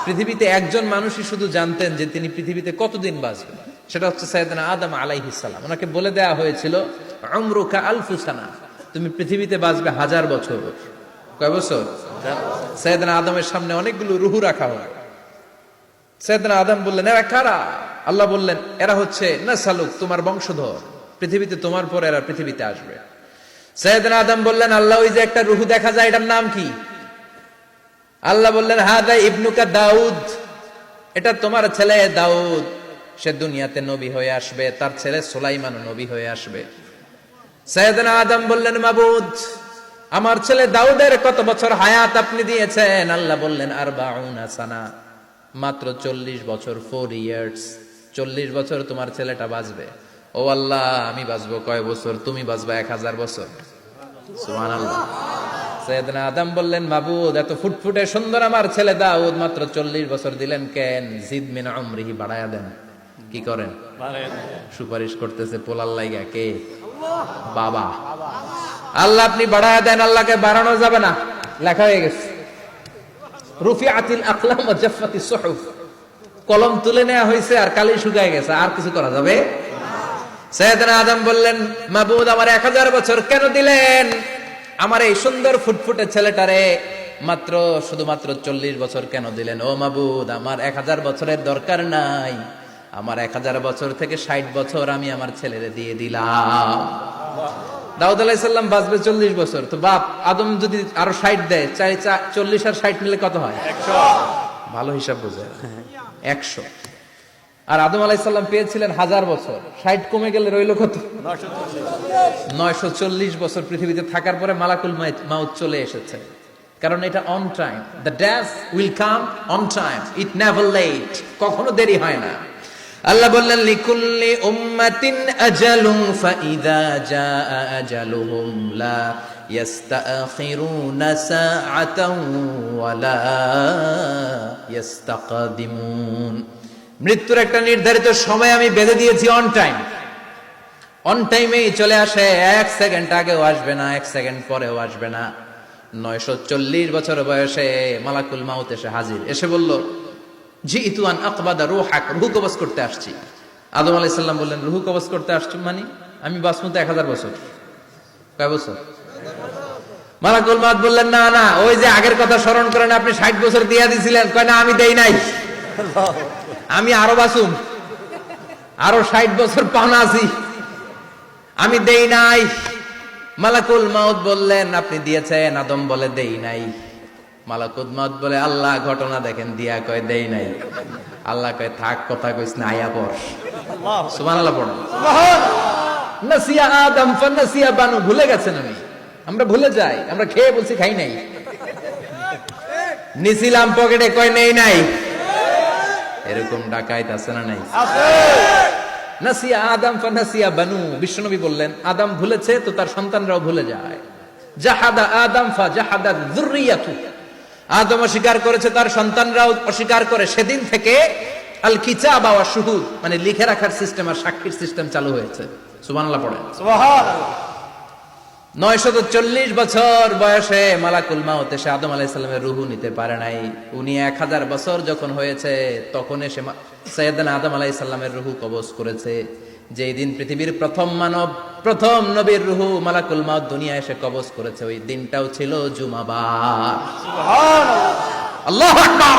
পৃথিবীতে একজন মানুষই শুধু জানতেন যে তিনি পৃথিবীতে কতদিন বাঁচবেন, সেটা হচ্ছে সাইয়েদনা আদম আলাইহিস সালাম। ওনাকে বলে দেয়া হয়েছিল উমরুকা আলফু সানা, তুমি পৃথিবীতে বাঁচবে 1000 বছর। কয় বছর? সাইয়েদনা আদমের সামনে অনেকগুলো রুহু রাখা হয়। সাইয়েদনা আদম বললেন, এরা কারা? আল্লাহ বললেন, এরা হচ্ছে নাসালুক, তোমার বংশধর, পৃথিবীতে তোমার পর এরা পৃথিবীতে আসবে। সাইয়েদনা আদম বললেন, আল্লাহ ওই যে একটা রুহু দেখা যায়, এটার নাম কি? আল্লাহ বললেন, হাদা ইবনুকা দাউদ, এটা তোমার ছেলে দাউদ, সে দুনিয়াতে নবী হয়ে আসবে, তার ছেলে সুলাইমান নবী হয়ে আসবে। সাইয়েদনা আদম বললেন, মাবুদ, আমার ছেলে দাউদের কত বছর হায়াত আপনি দিয়েছেন? আল্লাহ বললেন, 40 সানা, মাত্র 40 বছর, 4 ইয়ার্স, 40 বছর তোমার ছেলেটা বাঁচবে। ও আল্লাহ, আমি বাঁচবো কয় বছর? তুমি বাঁচবা 1000 বছর। সুবহানাল্লাহ। সাইয়েদনা আদম বললেন, মাবুদ, এত ফুটফুটে সুন্দর আমার ছেলে দাউদ, মাত্র 40 বছর দিলেন কেন? জিদ মিন উমরিহি, বাড়ায়া দেন। কি করেন? সুপারিশ করতেছে পোলার লাইগা কে? বাবা। আল্লাহ আপনি বাড়ায়া দেন। আল্লাহকে বাড়ানো যাবে না, লেখা হয়ে গেছে। রুফিআতিল আকলাম ওয়া জাফফাতিস সুহুফ, কলম তুলে নেওয়া হয়েছে আর কালি শুকায় গেছে, আর কিছু করা যাবে? সাইয়েদনা আদম বললেন, মাবুদ, আমার 1000 বছর কেন দিলেন? আমার এই সুন্দর ফুটফুটে ছেলেটারে মাত্র শুধুমাত্র 40 বছর কেন দিলেন? ও মাবুদ, আমার 1000 বছরের দরকার নাই, আমার 1000 বছর থেকে 60 বছর আমি আমার ছেলেরে দিয়ে দিলাম। দাউদ আলাইহিস সালাম বাঁচবে 40 বছর, তো বাপ আদম যদি আরো 60 দেয়, 40 আর 60 মিলে কত হয়? 100। ভালো হিসাব বুঝে, 100। আর আদম আলাইহিস সালাম পেয়েছিলেন 1000 বছর, 60 কমে গেলে রইল কত? 940 বছর পৃথিবীতে থাকার পরে মালাকুল মাউত চলে এসেছে। কারণ এটা on time, the death will come on time, it never late, কখনো দেরি হয় না। আল্লাহ বললেন, লিকুল্লি উম্মাতিন আজালুন ফাইযা জাআ আজালুহুম লা ইস্তাখিরুনা সাআতান ওয়া লা ইস্তাকদিমুন। মৃত্যুর একটা নির্ধারিত সময় আমি বেঁধে দিয়েছি, অন টাইম, অন টাইমেই চলে আসে, 1 সেকেন্ড আগেও আসবে না, 1 সেকেন্ড পরেও আসবে না। 940 বছর বয়সে মালাকুল মাউত এসে হাজির, এসে বলল, জিইতু আন আকবাদা রূহাক, রূহ কবজ করতে আসছি। আদম আলাইহিস সালাম বললেন, রূহ কবজ করতে আসছো মানে? আমি বাঁচবো তো 1000 বছর। কয় বছর? মালাকুল মাউত বললেন, না না, ওই যে আগের কথা স্মরণ করেন, আপনি 60 বছর দিয়া দিয়েছিলেন। কয় না, আমি দেই নাই, আমি আরো বাঁচুম, আরো 60 বছর পাওনা আছি, আমি দেই নাই। মালাকুল মাউত বললেন, আপনি দিয়েছেন? আদম বলে, দেই নাই। মালাকুল মাউত বলে, আল্লাহ ঘটনা দেখেন, দিয়া কয় দেই নাই। আল্লাহ কয়, থাক, কথা কইস না, আয়া পড়। সুবহানাল্লাহ পড়ো। নাসিয়া আদম ফানাসিয়া বানু, ভুলে গেছেন উনি। আমরা ভুলে যাই, আমরা খেয়ে বলছি খাই নাই, নিছিলাম পকেটে, কয় নেই নাই। এরকম ডাকাইত আছে না নাই? নাসিয়া আদম ফানাসিয়া বানু, বিশ্বনবী বললেন, আদম ভুলেছে তো তার সন্তানরাও ভুলে যায়। জাহাদা আদম ফাজাহাদা যুররিয়াতু, আদম অস্বীকার করেছে, তার সন্তানরাও অস্বীকার করে। সেদিন থেকে আল কিতাবা ওয়া শুহুদ, মানে লিখে রাখার সিস্টেম আর সাক্ষীর সিস্টেম চালু হয়েছে। সুবহানাল্লাহ পড়েন। সুবহানাল্লাহ। 940 বছর বয়সে মালাকুল মাউত এসে আদম আলাইহিস সালামের রূহ নিতে পারে নাই। উনি 1000 বছর যখন হয়েছে তখন এসে সাইয়েদনা আদম আলাইহিস সালামের রূহ কবজ করেছে। যেই দিন পৃথিবীর প্রথম মানব, প্রথম নবীর রূহ মালাকুল মাউত দুনিয়া এসে কবজ করেছে, ওই দিনটাও ছিল জুমাবার। সুবহানাল্লাহ, আল্লাহু আকবার।